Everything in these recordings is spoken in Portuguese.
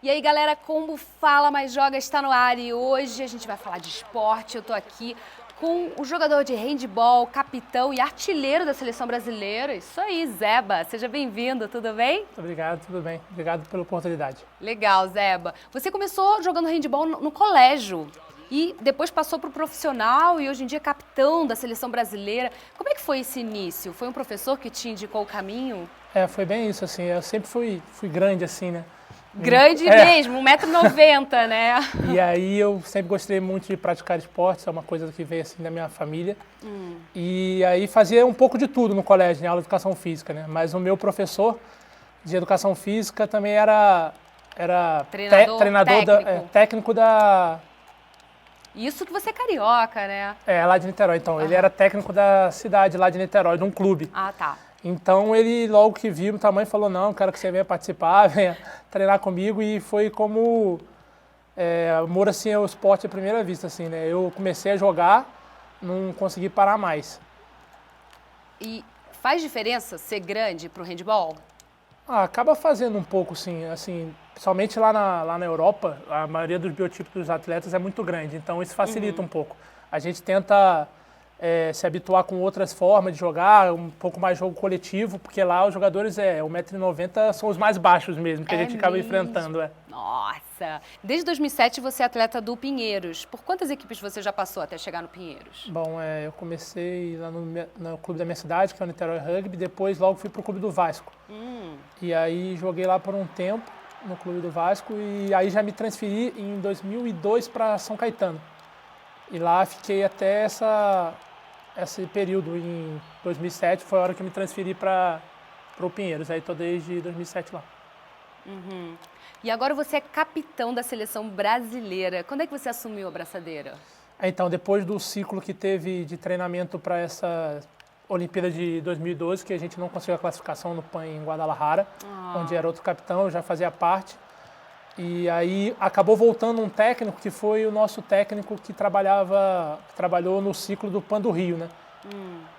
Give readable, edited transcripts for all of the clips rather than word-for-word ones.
E aí, galera, Combo Fala Mais Joga está no ar e hoje a gente vai falar de esporte. Eu tô aqui com o jogador de handebol, capitão e artilheiro da seleção brasileira. Isso aí, Zeba. Seja bem-vindo, tudo bem? Muito obrigado, tudo bem. Obrigado pela oportunidade. Legal, Zeba. Você começou jogando handebol no colégio e depois passou para o profissional e hoje em dia é capitão da seleção brasileira. Como é que foi esse início? Foi um professor que te indicou o caminho? Foi bem isso, assim. Eu sempre fui grande, assim, né? Grande mesmo, 1,90 m, né? E aí eu sempre gostei muito de praticar esportes, é uma coisa que veio assim da minha família. E aí fazia um pouco de tudo no colégio, né? Aula de educação física, né? Mas o meu professor de educação física também era treinador técnico da... Isso que você é carioca, né? Lá de Niterói. Então, ele era técnico da cidade lá de Niterói, de um clube. Ah, tá. Então ele logo que viu o tamanho falou, não, quero que você venha participar, venha treinar comigo, e foi como amor assim ao esporte à primeira vista, assim, né? Eu comecei a jogar, não consegui parar mais. E faz diferença ser grande pro handebol? Acaba fazendo um pouco, sim, assim, principalmente lá na Europa, a maioria dos biotipos dos atletas é muito grande, então isso facilita um pouco. A gente tenta se habituar com outras formas de jogar, um pouco mais jogo coletivo, porque lá os jogadores 1,90 m são os mais baixos mesmo, que a gente acaba enfrentando. Nossa! Desde 2007 você é atleta do Pinheiros. Por quantas equipes você já passou até chegar no Pinheiros? Bom, eu comecei lá no clube da minha cidade, que é o Niterói Rugby, depois logo fui pro clube do Vasco. E aí joguei lá por um tempo, no clube do Vasco, e aí já me transferi em 2002 para São Caetano. E lá fiquei até esse período, em 2007, foi a hora que eu me transferi para o Pinheiros. Aí estou desde 2007 lá. E agora você é capitão da seleção brasileira. Quando é que você assumiu a braçadeira? Então, depois do ciclo que teve de treinamento para essa Olimpíada de 2012, que a gente não conseguiu a classificação no PAN em Guadalajara, onde era outro capitão, eu já fazia parte. E aí acabou voltando um técnico que foi o nosso técnico que trabalhou no ciclo do PAN do Rio, né?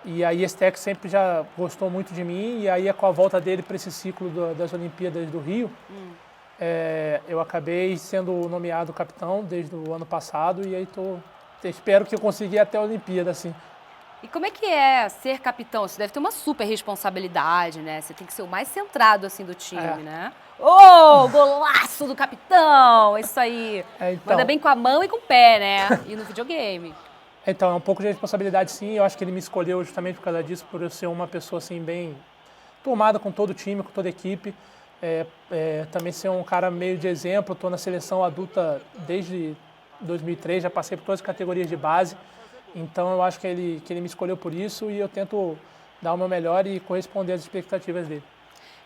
E aí esse técnico sempre já gostou muito de mim, e aí com a volta dele para esse ciclo das Olimpíadas do Rio, eu acabei sendo nomeado capitão desde o ano passado, e aí espero que eu consiga ir até a Olimpíada, assim. E como é que é ser capitão? Você deve ter uma super responsabilidade, né? Você tem que ser o mais centrado, assim, do time, né? Golaço do capitão! Isso aí. Então, manda bem com a mão e com o pé, né? E no videogame. Então, é um pouco de responsabilidade, sim. Eu acho que ele me escolheu justamente por causa disso, por eu ser uma pessoa, assim, bem tomada com todo o time, com toda a equipe. Também ser um cara meio de exemplo. Estou na seleção adulta desde 2003, já passei por todas as categorias de base. Então, eu acho que ele me escolheu por isso, e eu tento dar o meu melhor e corresponder às expectativas dele.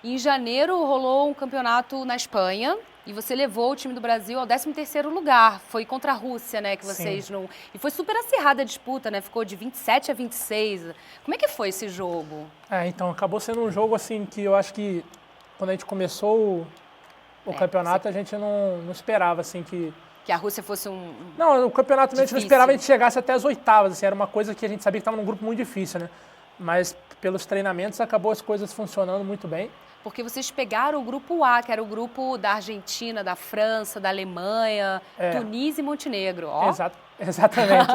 Em janeiro rolou um campeonato na Espanha e você levou o time do Brasil ao 13º lugar. Foi contra a Rússia, né, que vocês não... E foi super acirrada a disputa, né? Ficou de 27 a 26. Como é que foi esse jogo? Então, acabou sendo um jogo, assim, que eu acho que quando a gente começou o campeonato, a gente não esperava, assim, que a Rússia fosse Não, o campeonato a gente não esperava que a gente chegasse até as oitavas, assim, era uma coisa que a gente sabia que estava num grupo muito difícil, né? Mas pelos treinamentos acabou as coisas funcionando muito bem. Porque vocês pegaram o grupo A, que era o grupo da Argentina, da França, da Alemanha, Tunísia e Montenegro, ó. Exatamente.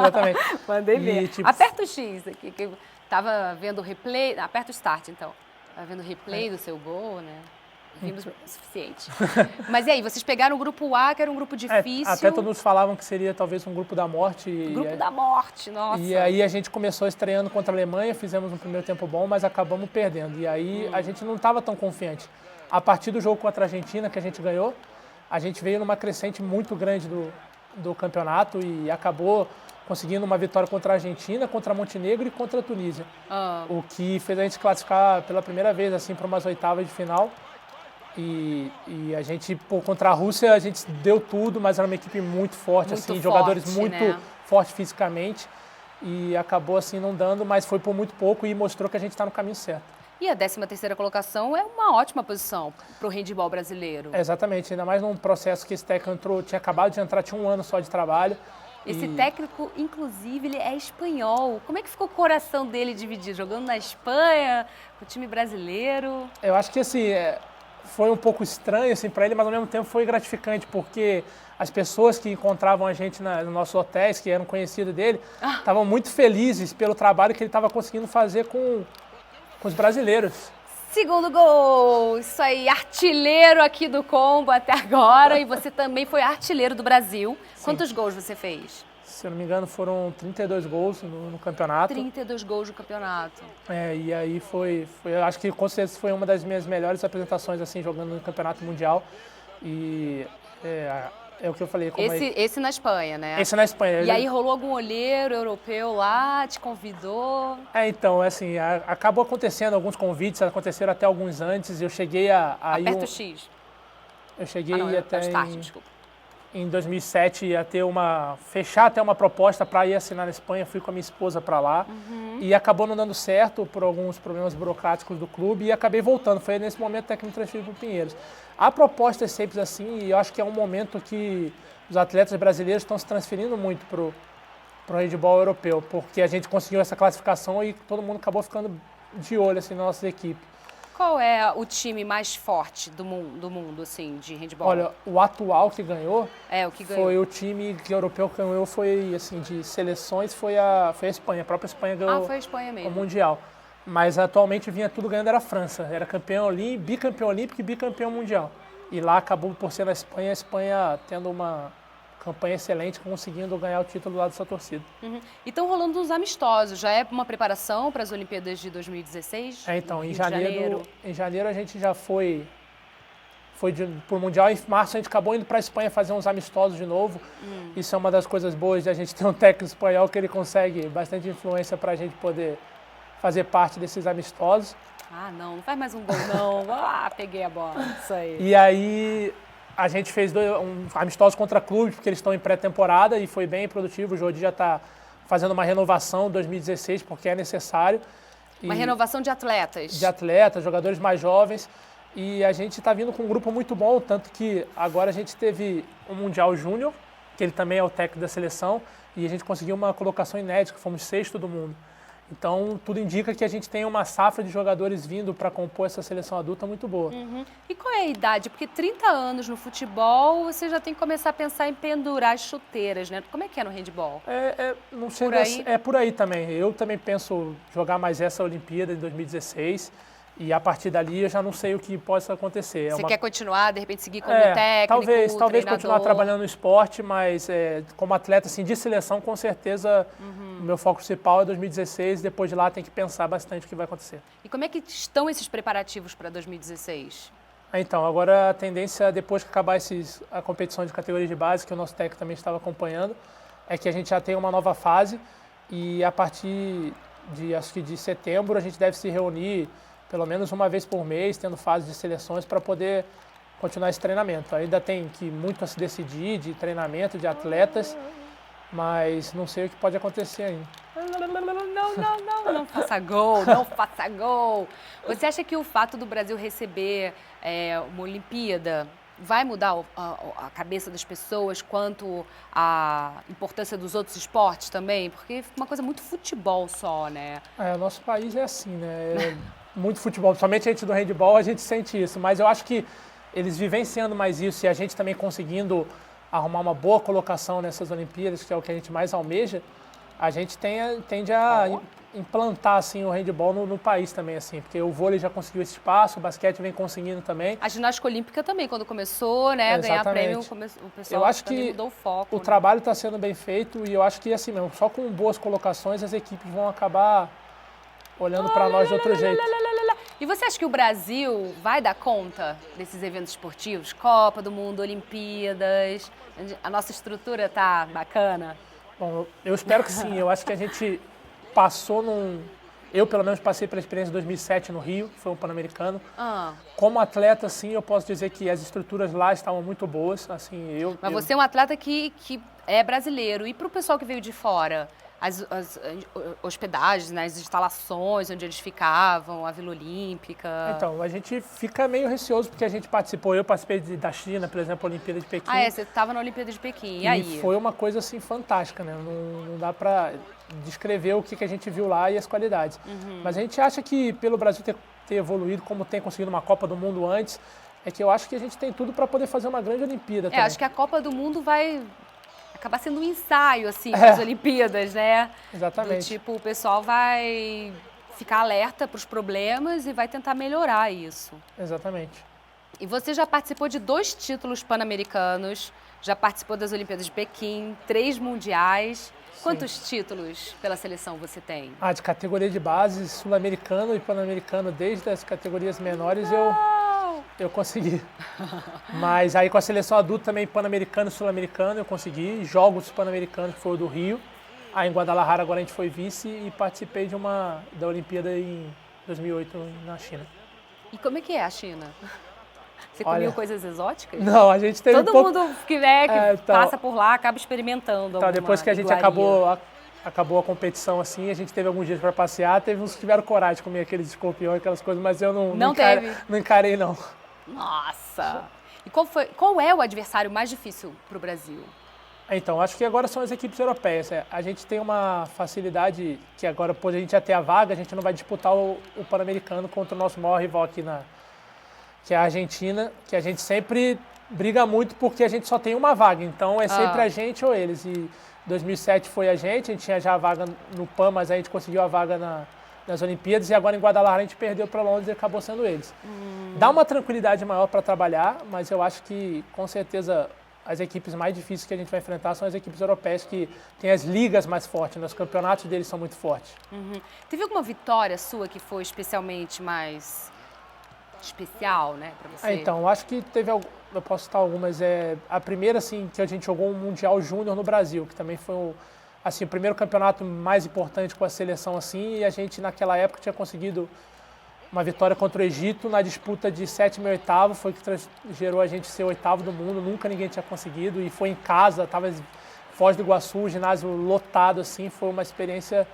Mandei ver. Aperta o X aqui, que eu tava vendo o replay, aperta o start então. Tava vendo o replay do seu gol, né? Vimos o suficiente. Mas e aí, vocês pegaram o grupo A, que era um grupo difícil. Até todos falavam que seria talvez um grupo da morte. Grupo da morte, nossa. E aí a gente começou estreando contra a Alemanha, fizemos um primeiro tempo bom, mas acabamos perdendo. E aí a gente não estava tão confiante. A partir do jogo contra a Argentina, que a gente ganhou, a gente veio numa crescente muito grande do campeonato e acabou conseguindo uma vitória contra a Argentina, contra a Montenegro e contra a Tunísia. O que fez a gente classificar pela primeira vez assim, para umas oitavas de final. E a gente, pô, contra a Rússia, a gente deu tudo, mas era uma equipe muito forte, Muito assim, forte, jogadores muito né? fortes fisicamente. E acabou assim não dando, mas foi por muito pouco e mostrou que a gente está no caminho certo. E a 13ª colocação é uma ótima posição para o handebol brasileiro. Exatamente, ainda mais num processo que esse técnico entrou, tinha acabado de entrar, tinha um ano só de trabalho. Esse técnico, inclusive, ele é espanhol. Como é que ficou o coração dele dividido? Jogando na Espanha, com o time brasileiro? Eu acho que assim, foi um pouco estranho assim, para ele, mas ao mesmo tempo foi gratificante, porque as pessoas que encontravam a gente nos nossos hotéis, que eram conhecidos dele, estavam muito felizes pelo trabalho que ele estava conseguindo fazer com os brasileiros. Segundo gol, isso aí, artilheiro aqui do Combo até agora, e você também foi artilheiro do Brasil. Sim. Quantos gols você fez? Se eu não me engano, foram 32 gols no campeonato. 32 gols no campeonato. E aí eu acho que com certeza foi uma das minhas melhores apresentações assim jogando no campeonato mundial. E é o que eu falei. Esse na Espanha, né? Esse na Espanha. E aí rolou algum olheiro europeu lá, te convidou? Então, assim, acabou acontecendo alguns convites, aconteceram até alguns antes. Eu cheguei a Aperta o X. Eu cheguei até start, desculpa. Em 2007 a fechar até uma proposta para ir assinar na Espanha. Fui com a minha esposa para lá e acabou não dando certo por alguns problemas burocráticos do clube e acabei voltando. Foi nesse momento até que me transferi para o Pinheiros. A proposta é sempre assim e eu acho que é um momento que os atletas brasileiros estão se transferindo muito para o handebol europeu, porque a gente conseguiu essa classificação e todo mundo acabou ficando de olho assim, na nossa equipe. Qual é o time mais forte do mundo assim, de handebol? Olha, o atual que ganhou, o que ganhou. foi o time europeu que ganhou, foi assim, de seleções, foi a Espanha. A própria Espanha ganhou foi a Espanha mesmo. o Mundial. Mas atualmente vinha tudo ganhando, era a França. Era campeão olímpico, bicampeão olímpico e bicampeão mundial. E lá acabou por ser a Espanha tendo uma campanha excelente, conseguindo ganhar o título lá dessa torcida. E estão rolando uns amistosos, já é uma preparação para as Olimpíadas de 2016? Então, em janeiro a gente já foi para o Mundial, em março a gente acabou indo para a Espanha fazer uns amistosos de novo. Isso é uma das coisas boas de a gente ter um técnico espanhol, que ele consegue bastante influência para a gente poder fazer parte desses amistosos. Não faz mais um gol não, peguei a bola, isso aí. E aí a gente fez um amistoso contra clubes, porque eles estão em pré-temporada e foi bem produtivo. O Jordi já está fazendo uma renovação em 2016, porque é necessário. Uma renovação de atletas. De atletas, jogadores mais jovens. E a gente está vindo com um grupo muito bom, tanto que agora a gente teve um Mundial Júnior, que ele também é o técnico da seleção, e a gente conseguiu uma colocação inédita, que fomos 6º do mundo. Então, tudo indica que a gente tem uma safra de jogadores vindo para compor essa seleção adulta muito boa. E qual é a idade? Porque 30 anos no futebol, você já tem que começar a pensar em pendurar as chuteiras, né? Como é que é no handebol? Não sei, é por aí também. Eu também penso jogar mais essa Olimpíada de 2016. E a partir dali eu já não sei o que possa acontecer. Você quer continuar, de repente seguir como técnico, talvez continuar trabalhando no esporte, mas como atleta assim, de seleção, com certeza o meu foco principal é 2016. Depois de lá tem que pensar bastante o que vai acontecer. E como é que estão esses preparativos para 2016? Então, agora a tendência, depois que acabar a competição de categoria de base, que o nosso técnico também estava acompanhando, é que a gente já tem uma nova fase e a partir acho que de setembro a gente deve se reunir pelo menos uma vez por mês, tendo fase de seleções para poder continuar esse treinamento. Ainda tem muito a se decidir de treinamento de atletas, mas não sei o que pode acontecer ainda. Não faça gol, não faça gol. Você acha que o fato do Brasil receber uma Olimpíada vai mudar a cabeça das pessoas quanto à importância dos outros esportes também? Porque fica uma coisa muito futebol só, né? O nosso país é assim, né? Muito futebol, somente a gente do handebol a gente sente isso, mas eu acho que eles vivenciando mais isso e a gente também conseguindo arrumar uma boa colocação nessas Olimpíadas, que é o que a gente mais almeja, a gente tende a implantar assim, o handebol no país também, assim, porque o vôlei já conseguiu esse espaço, o basquete vem conseguindo também. A ginástica olímpica também, quando começou, né, ganhar prêmio, o pessoal eu acho também que mudou o foco. O trabalho está sendo bem feito e eu acho que assim mesmo, só com boas colocações as equipes vão acabar olhando para nós de outro jeito. E você acha que o Brasil vai dar conta desses eventos esportivos? Copa do Mundo, Olimpíadas? A nossa estrutura tá bacana? Bom, eu espero que sim. Eu acho que a gente passou Eu, pelo menos, passei pela experiência de 2007 no Rio, que foi um Pan-Americano. Ah. Como atleta, sim, eu posso dizer que as estruturas lá estavam muito boas. Assim, Mas você é um atleta que é brasileiro. E para o pessoal que veio de fora? As hospedagens, né, as instalações onde eles ficavam, a Vila Olímpica. Então, a gente fica meio receoso porque a gente participou. Eu participei da China, por exemplo, a Olimpíada de Pequim. Você estava na Olimpíada de Pequim. E aí? Foi uma coisa assim fantástica, né? Não dá para descrever o que a gente viu lá e as qualidades. Mas a gente acha que pelo Brasil ter evoluído, como tem conseguido uma Copa do Mundo antes, é que eu acho que a gente tem tudo para poder fazer uma grande Olimpíada também. Acho que a Copa do Mundo vai acabar sendo um ensaio, assim, para as Olimpíadas, né? Exatamente. Do tipo, o pessoal vai ficar alerta para os problemas e vai tentar melhorar isso. Exatamente. E você já participou de 2 títulos pan-americanos, já participou das Olimpíadas de Pequim, 3 mundiais. Sim. Quantos títulos pela seleção você tem? De categoria de base, sul-americano e pan-americano, desde as categorias menores eu consegui. Mas aí com a seleção adulta também, pan-americano e sul-americano, eu consegui. Jogos pan-americanos, que foi o do Rio. Aí em Guadalajara agora a gente foi vice e participei da Olimpíada em 2008 na China. E como é que é a China? Você comeu coisas exóticas? Não, a gente teve Todo mundo que passa por lá acaba experimentando alguma depois que a gente acabou a competição assim, a gente teve alguns dias para passear, teve uns que tiveram coragem de comer aqueles escorpiões, aquelas coisas, mas eu não encarei não. Nossa! E qual é o adversário mais difícil para o Brasil? Então, acho que agora são as equipes europeias. A gente tem uma facilidade que agora, por a gente já ter a vaga, a gente não vai disputar o Pan-Americano contra o nosso maior rival aqui, que é a Argentina, que a gente sempre briga muito porque a gente só tem uma vaga. Então, é sempre a gente ou eles. E 2007 foi a gente tinha já a vaga no PAN, mas a gente conseguiu a vaga nas Olimpíadas. E agora em Guadalajara a gente perdeu para Londres e acabou sendo eles. Dá uma tranquilidade maior para trabalhar, mas eu acho que, com certeza, as equipes mais difíceis que a gente vai enfrentar são as equipes europeias, que têm as ligas mais fortes, né? Os campeonatos deles são muito fortes. Teve alguma vitória sua que foi especialmente mais especial, né, para você? Então, acho que teve, eu posso citar algumas. A primeira, assim, que a gente jogou um Mundial Júnior no Brasil, que também foi o primeiro campeonato mais importante com a seleção, assim, e a gente, naquela época, tinha conseguido uma vitória contra o Egito na disputa de 7º e 8º, foi que gerou a gente ser o 8º do mundo, nunca ninguém tinha conseguido, e foi em casa, estava em Foz do Iguaçu, ginásio lotado, assim, foi uma experiência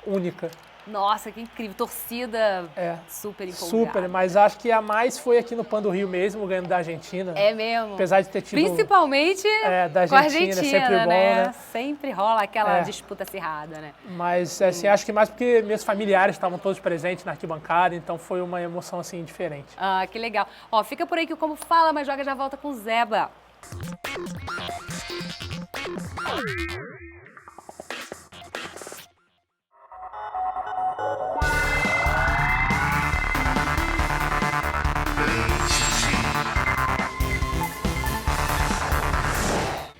única. Nossa, que incrível, torcida super empolgada. Super, mas acho que a mais foi aqui no Pan do Rio mesmo, ganhando da Argentina. É mesmo? Apesar de ter tido... Principalmente da Argentina, sempre bom, né? Sempre rola aquela disputa acirrada, né? Mas, assim, acho que mais porque meus familiares estavam todos presentes na arquibancada, então foi uma emoção, assim, diferente. Ah, que legal. Ó, fica por aí que o Como Fala, mas Joga já volta com o Zeba.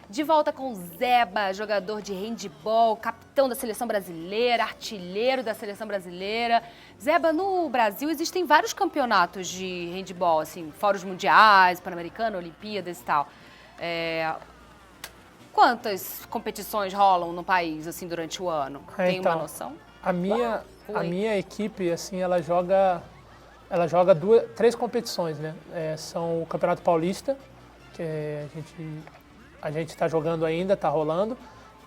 De volta com o Zeba, jogador de handebol, capitão da seleção brasileira, artilheiro da seleção brasileira. Zeba, no Brasil existem vários campeonatos de handebol, assim, fora os mundiais, Pan-Americano, Olimpíadas e tal. Quantas competições rolam no país, assim, durante o ano? Tem uma noção? A minha equipe, assim, ela joga 3 competições, né? São o Campeonato Paulista, que a gente está jogando ainda, está rolando.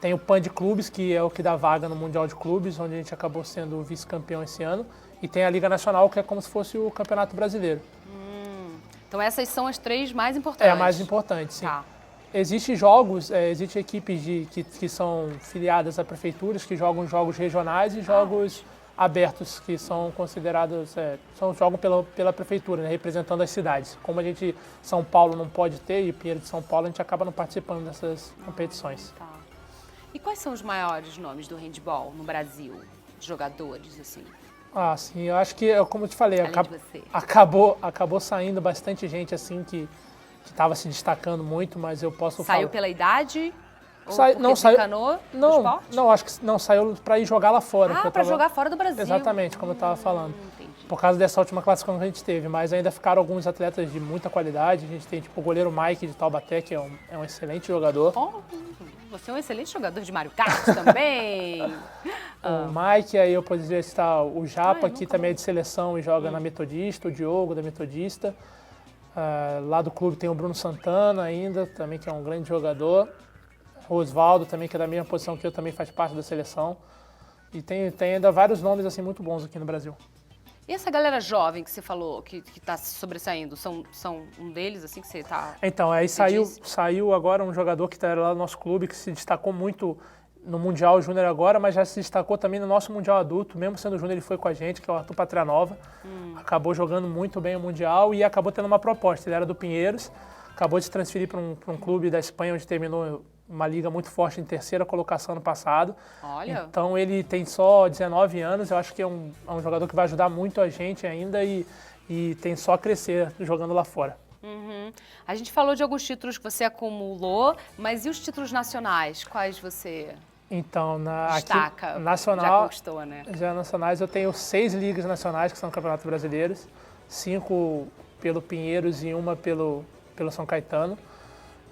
Tem o PAN de Clubes, que é o que dá vaga no Mundial de Clubes, onde a gente acabou sendo vice-campeão esse ano. E tem a Liga Nacional, que é como se fosse o Campeonato Brasileiro. Então essas são as 3 mais importantes? A mais importante, sim. Tá. Existem equipes que são filiadas a prefeituras, que jogam jogos regionais e jogos abertos, que são considerados, jogam pela prefeitura, né, representando as cidades. Como São Paulo não pode ter, e Pinheiro de São Paulo, a gente acaba não participando dessas competições. Tá. E quais são os maiores nomes do handebol no Brasil, jogadores, assim? Sim, eu acho que, como eu te falei, acabou saindo bastante gente, assim, que estava se destacando muito, mas eu posso falar... Saiu pela idade? Não saiu. Não, acho que não saiu para ir jogar lá fora. Para jogar fora do Brasil. Exatamente, como eu estava falando. Entendi. Por causa dessa última classificação que a gente teve, mas ainda ficaram alguns atletas de muita qualidade. A gente tem tipo o goleiro Mike de Taubaté, que é um excelente jogador. Você é um excelente jogador de Mario Kart também. o Mike, aí eu poderia citar o Japa, que também é de seleção e joga na Metodista, o Diogo da Metodista. Lá do clube tem o Bruno Santana ainda, também que é um grande jogador. O Osvaldo também, que é da mesma posição que eu, também faz parte da seleção. E tem ainda vários nomes assim muito bons aqui no Brasil. E essa galera jovem que você falou, que está se sobressaindo, são um deles, assim, que você está... Então, aí saiu agora um jogador que está lá no nosso clube, que se destacou muito no Mundial Júnior agora, mas já se destacou também no nosso Mundial Adulto, mesmo sendo Júnior, ele foi com a gente, que é o Arthur Patrianova. Acabou jogando muito bem o Mundial e acabou tendo uma proposta. Ele era do Pinheiros, acabou de se transferir para um clube da Espanha, onde terminou uma liga muito forte em terceira colocação no passado. Olha. Então ele tem só 19 anos, eu acho que é um jogador que vai ajudar muito a gente ainda e tem só a crescer jogando lá fora. A gente falou de alguns títulos que você acumulou, mas e os títulos nacionais? Quais você Então, destaca? Aqui, nacional, já conquistou, né? Já nacionais eu tenho 6 ligas nacionais, que são campeonatos brasileiros, 5 pelo Pinheiros e uma pelo São Caetano.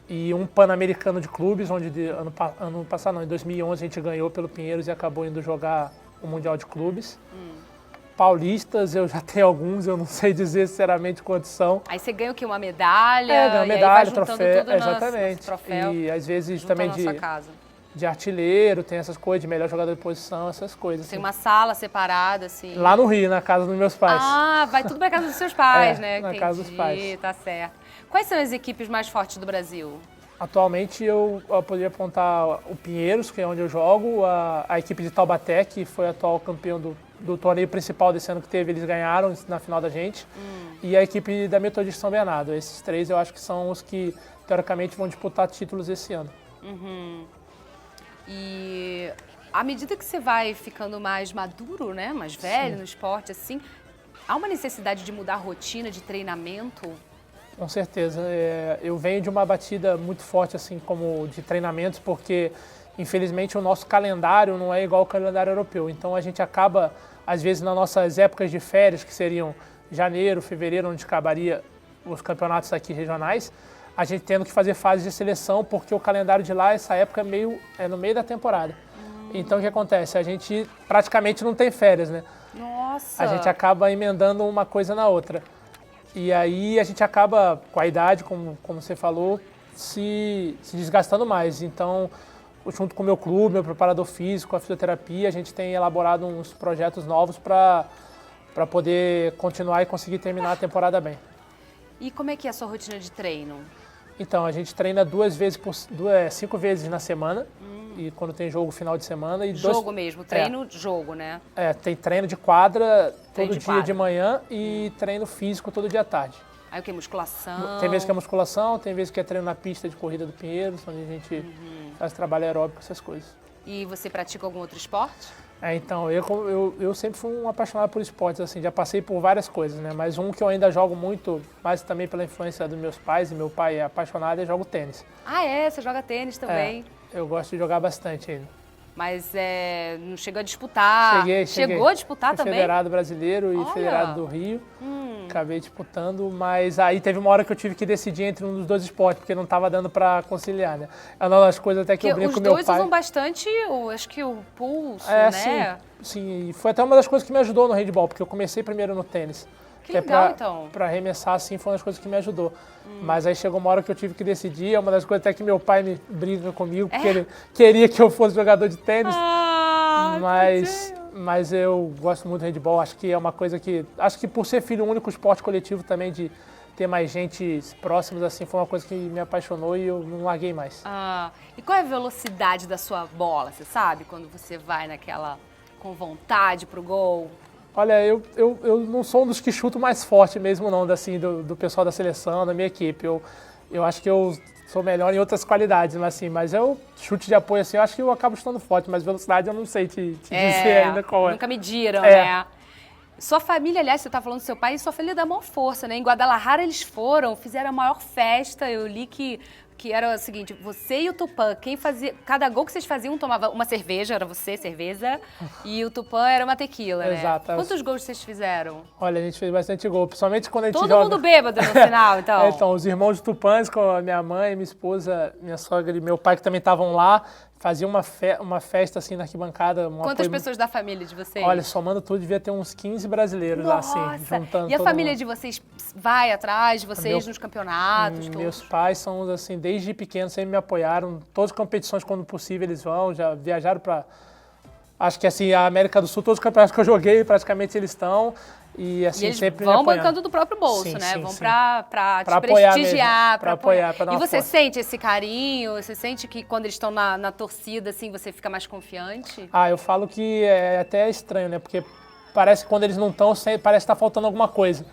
E um Pan-Americano de clubes, onde ano passado, não, em 2011 a gente ganhou pelo Pinheiros e acabou indo jogar o Mundial de Clubes. Paulistas, eu já tenho alguns, eu não sei dizer sinceramente quantos são. Aí você ganha o quê? Uma medalha? Ganha medalha, troféu, exatamente. Troféu, e às vezes também casa. De artilheiro, tem essas coisas, de melhor jogador de posição, essas coisas. Tem assim. uma sala separada, assim. Lá no Rio, na casa dos meus pais. Ah, vai tudo pra casa dos seus pais, né? Na casa dos pais. Tá certo. Quais são as equipes mais fortes do Brasil? Atualmente eu poderia apontar o Pinheiros, que é onde eu jogo, a equipe de Taubaté, que foi atual campeão do torneio principal desse ano que teve, eles ganharam na final da gente, e a equipe da Metodista São Bernardo. Esses 3 eu acho que são os que, teoricamente, vão disputar títulos esse ano. E à medida que você vai ficando mais maduro, né, mais velho no esporte, assim, há uma necessidade de mudar a rotina de treinamento? Com certeza. Eu venho de uma batida muito forte, assim, como de treinamentos, porque, infelizmente, o nosso calendário não é igual ao calendário europeu. Então, a gente acaba, às vezes, nas nossas épocas de férias, que seriam janeiro, fevereiro, onde acabaria os campeonatos aqui regionais, a gente tendo que fazer fases de seleção, porque o calendário de lá, essa época, é no meio da temporada. Então, o que acontece? A gente praticamente não tem férias, né? Nossa! A gente acaba emendando uma coisa na outra. E aí a gente acaba, com a idade, como você falou, se desgastando mais. Então, junto com o meu clube, meu preparador físico, a fisioterapia, a gente tem elaborado uns projetos novos para poder continuar e conseguir terminar a temporada bem. E como é que é a sua rotina de treino? Então, a gente treina 5 vezes na semana, e quando tem jogo final de semana. Jogo mesmo, treino, jogo, né? Tem treino de quadra todo dia de manhã e treino físico todo dia à tarde. Aí o que? Musculação? Tem vezes que é musculação, tem vezes que é treino na pista de corrida do Pinheiros, onde a gente faz trabalho aeróbico, essas coisas. E você pratica algum outro esporte? Então, eu sempre fui um apaixonado por esportes, assim, já passei por várias coisas, né? Mas um que eu ainda jogo muito, mas também pela influência dos meus pais, e meu pai é apaixonado, eu jogo tênis. Ah, é? Você joga tênis também? Eu gosto de jogar bastante ainda. Mas não chegou a disputar? Cheguei. Chegou a disputar Fui também? Federado brasileiro e Federado do Rio. Acabei disputando, mas aí teve uma hora que eu tive que decidir entre um dos dois esportes, porque não estava dando para conciliar, né? É uma das coisas até que eu brinco com meu pai. Os dois usam bastante, acho que o pulso, né? Sim, e foi até uma das coisas que me ajudou no handball, porque eu comecei primeiro no tênis. Que legal, então. Para arremessar, assim, foi uma das coisas que me ajudou. Mas aí chegou uma hora que eu tive que decidir, é uma das coisas até que meu pai me briga comigo, porque ele queria que eu fosse jogador de tênis. Mas eu gosto muito do handball, acho que é uma coisa que... Acho que por ser filho único, esporte coletivo também, de ter mais gente próximos, assim, foi uma coisa que me apaixonou e eu não larguei mais. E qual é a velocidade da sua bola, você sabe? Quando você vai naquela com vontade pro gol? Olha, eu não sou um dos que chuto mais forte mesmo, não, assim, do pessoal da seleção, da minha equipe. Eu acho que eu sou melhor em outras qualidades, mas eu chute de apoio, assim, eu acho que eu acabo chutando forte, mas velocidade eu não sei te dizer ainda qual é. Nunca mediram, né? Sua família, aliás, você tá falando do seu pai, e sua família dá maior força, né? Em Guadalajara eles fizeram a maior festa, eu li que que era o seguinte, você e o Tupã, cada gol que vocês faziam tomava uma cerveja, era você, cerveja, e o Tupã era uma tequila, né? Exato. Quantos gols vocês fizeram? Olha, a gente fez bastante gol, principalmente quando a gente Todo joga... mundo bêbado no final, então. Então, os irmãos de Tupãs, com a minha mãe, minha esposa, minha sogra e meu pai, que também estavam lá, faziam uma festa assim na arquibancada. Quantas pessoas da família de vocês? Olha, somando tudo, devia ter uns 15 brasileiros lá, assim, juntando. E a todo família mundo. de vocês vai atrás de vocês nos campeonatos? Meus pais são, assim, desde pequenos, sempre me apoiaram. Todas as competições, quando possível, eles vão. Já viajaram para... Acho que, assim, a América do Sul, todos os campeonatos que eu joguei, praticamente eles estão. E, assim, eles sempre vão me apoiando. bancando do próprio bolso, sim, né? Sim, vão sim. pra te apoiar prestigiar, mesmo, pra apoiar. Pra dar e uma você força. sente esse carinho? Você sente que quando eles estão na torcida, assim, você fica mais confiante? Eu falo que é até estranho, né? Porque parece que quando eles não estão, parece que tá faltando alguma coisa.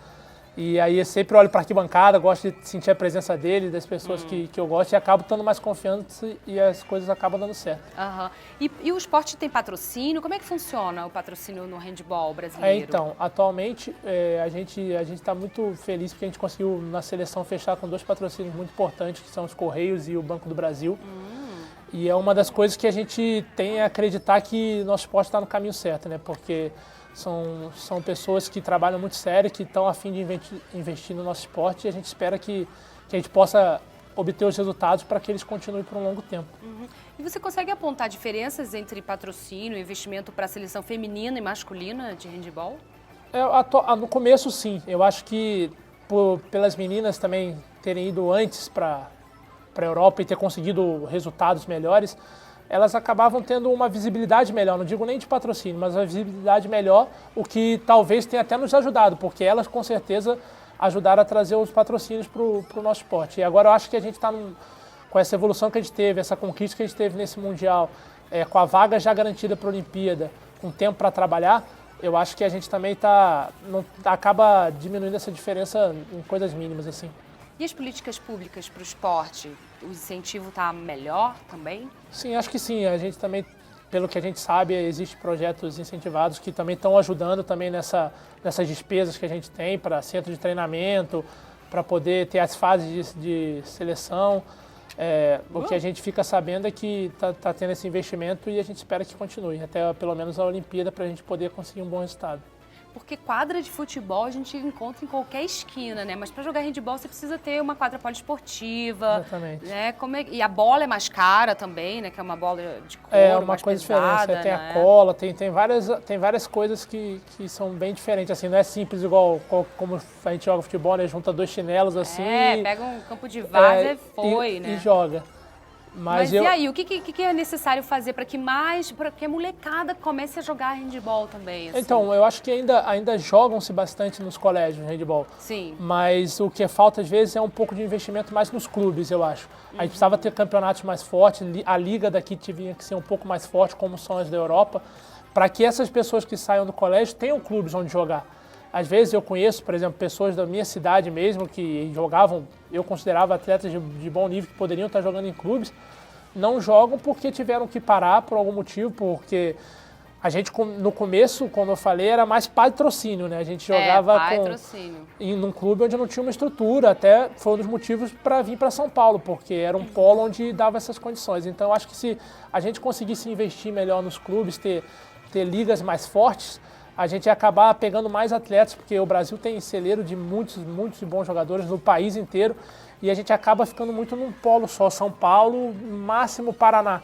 E aí eu sempre olho para a arquibancada, gosto de sentir a presença deles, das pessoas que eu gosto, e acabo estando mais confiante e as coisas acabam dando certo. Uhum. E o esporte tem patrocínio? Como é que funciona o patrocínio no handball brasileiro? Então, atualmente a gente está muito feliz porque a gente conseguiu na seleção fechar com 2 patrocínios muito importantes, que são os Correios e o Banco do Brasil. E é uma das coisas que a gente tem a acreditar que nosso esporte está no caminho certo, né? Porque são pessoas que trabalham muito sério, que estão a fim de investir no nosso esporte, e a gente espera que a gente possa obter os resultados para que eles continuem por um longo tempo. E você consegue apontar diferenças entre patrocínio e investimento para a seleção feminina e masculina de handball? No começo, sim. Eu acho que pelas meninas também terem ido antes para a Europa e ter conseguido resultados melhores, elas acabavam tendo uma visibilidade melhor, não digo nem de patrocínio, mas uma visibilidade melhor, o que talvez tenha até nos ajudado, porque elas com certeza ajudaram a trazer os patrocínios para o nosso esporte. E agora eu acho que a gente está com essa evolução que a gente teve, essa conquista que a gente teve nesse Mundial, com a vaga já garantida para a Olimpíada, com tempo para trabalhar, eu acho que a gente também acaba diminuindo essa diferença em coisas mínimas, assim. E as políticas públicas para o esporte? O incentivo está melhor também? Sim, acho que sim. A gente também, pelo que a gente sabe, existem projetos incentivados que também estão ajudando também nessas despesas que a gente tem para centro de treinamento, para poder ter as fases de seleção. O que a gente fica sabendo é que está tendo esse investimento e a gente espera que continue, até pelo menos a Olimpíada, para a gente poder conseguir um bom resultado. Porque quadra de futebol a gente encontra em qualquer esquina, né? Mas para jogar handball você precisa ter uma quadra poliesportiva. Exatamente. Né? E a bola é mais cara também, né? Que é uma bola de couro, uma mais coisa pesada, diferente. Tem né? a cola, tem várias coisas que são bem diferentes. Assim, não é simples igual como a gente joga futebol, né? Junta 2 chinelos assim. Pega um campo de várzea né? E joga. Mas e aí, o que é necessário fazer para que a molecada comece a jogar handball também? Assim? Então, eu acho que ainda jogam-se bastante nos colégios handball. Sim. Mas o que falta, às vezes, é um pouco de investimento mais nos clubes, eu acho. A gente precisava ter campeonatos mais fortes, a liga daqui tinha que ser um pouco mais forte, como são as da Europa, para que essas pessoas que saiam do colégio tenham clubes onde jogar. Às vezes eu conheço, por exemplo, pessoas da minha cidade mesmo que jogavam, eu considerava atletas de bom nível que poderiam estar jogando em clubes, não jogam porque tiveram que parar por algum motivo, porque a gente no começo, como eu falei, era mais patrocínio, né? A gente jogava num clube onde não tinha uma estrutura, até foi um dos motivos para vir para São Paulo, porque era um polo onde dava essas condições. Então eu acho que se a gente conseguisse investir melhor nos clubes, ter ligas mais fortes, a gente ia acabar pegando mais atletas, porque o Brasil tem celeiro de muitos bons jogadores no país inteiro, e a gente acaba ficando muito num polo só, São Paulo, máximo Paraná.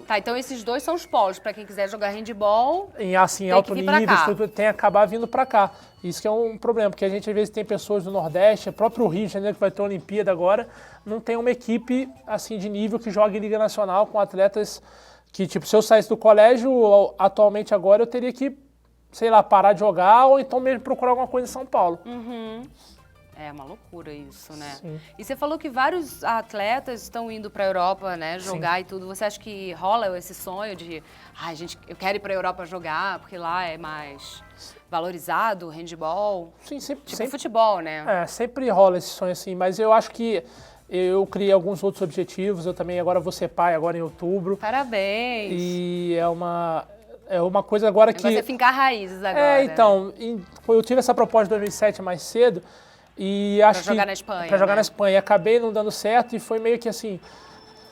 Tá, então esses 2 são os polos, para quem quiser jogar handball, em alto nível, tem que acabar vindo para cá. Isso que é um problema, porque a gente às vezes tem pessoas do Nordeste, o próprio Rio de Janeiro, que vai ter a Olimpíada agora, não tem uma equipe assim de nível que jogue em Liga Nacional com atletas que, tipo, se eu saísse do colégio, atualmente agora eu teria que, sei lá, parar de jogar ou então mesmo procurar alguma coisa em São Paulo. É uma loucura isso, né? Sim. E você falou que vários atletas estão indo para a Europa, né, jogar. Sim. E tudo. Você acha que rola esse sonho de, eu quero ir para a Europa jogar porque lá é mais valorizado o handball? Sim, sempre. Futebol, né? Sempre rola esse sonho assim, mas eu acho que eu criei alguns outros objetivos. Eu também agora vou ser pai agora em outubro. Parabéns! E é uma coisa agora que... Você fincar raízes agora. Então, eu tive essa proposta em 2007 mais cedo, E acho jogar na Espanha, pra jogar né? na Espanha. Acabei não dando certo e foi meio que assim,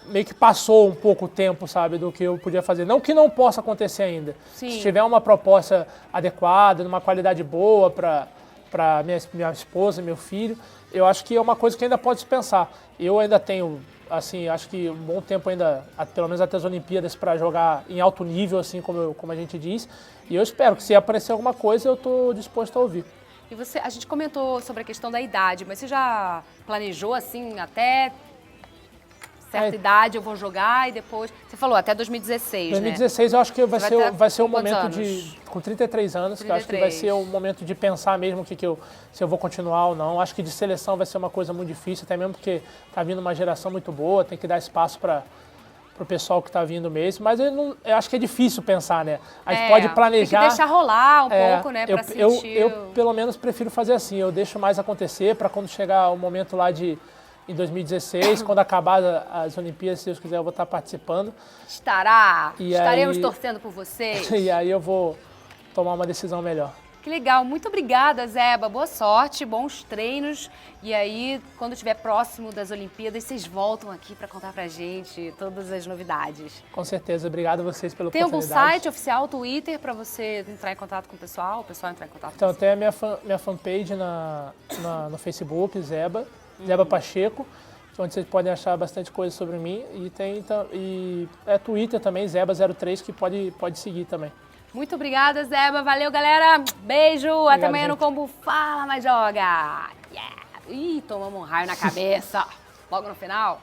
meio que passou um pouco o tempo, sabe, do que eu podia fazer. Não que não possa acontecer ainda. Sim. Se tiver uma proposta adequada, numa qualidade boa para minha esposa, meu filho, eu acho que é uma coisa que ainda pode se pensar. Eu ainda tenho, assim, acho que um bom tempo ainda, pelo menos até as Olimpíadas, para jogar em alto nível, assim, como a gente diz. E eu espero que se aparecer alguma coisa, eu estou disposto a ouvir. E você, a gente comentou sobre a questão da idade, mas você já planejou assim, até certa idade eu vou jogar e depois... Você falou até 2016, 2016 né? eu acho que vai ser o com quantos momento anos? com 33 anos, 33. que eu acho que vai ser o momento de pensar mesmo se eu vou continuar ou não. Acho que de seleção vai ser uma coisa muito difícil, até mesmo porque tá vindo uma geração muito boa, tem que dar espaço para o pessoal que está vindo mesmo, mas eu acho que é difícil pensar, né? A gente pode planejar... Tem que deixar rolar um pouco, né, para sentir... Eu, pelo menos, prefiro fazer assim, eu deixo mais acontecer para quando chegar o momento lá em 2016, quando acabar as Olimpíadas, se Deus quiser, eu vou estar participando. Estaremos torcendo por vocês. E aí eu vou tomar uma decisão melhor. Que legal, muito obrigada, Zeba. Boa sorte, bons treinos. E aí, quando estiver próximo das Olimpíadas, vocês voltam aqui para contar pra gente todas as novidades. Com certeza, obrigado a vocês pela Tem oportunidade. algum site oficial, Twitter, para você entrar em contato com o pessoal entrar em contato com você? Então, tem a minha fanpage no Facebook, Zeba Pacheco, onde vocês podem achar bastante coisa sobre mim. E tem Twitter também, Zeba03, que pode seguir também. Muito obrigada, Zeba. Valeu, galera. Beijo. Obrigado, até amanhã no Combo Fala Mais Joga. Yeah. Ih, tomamos um raio na cabeça. Logo no final.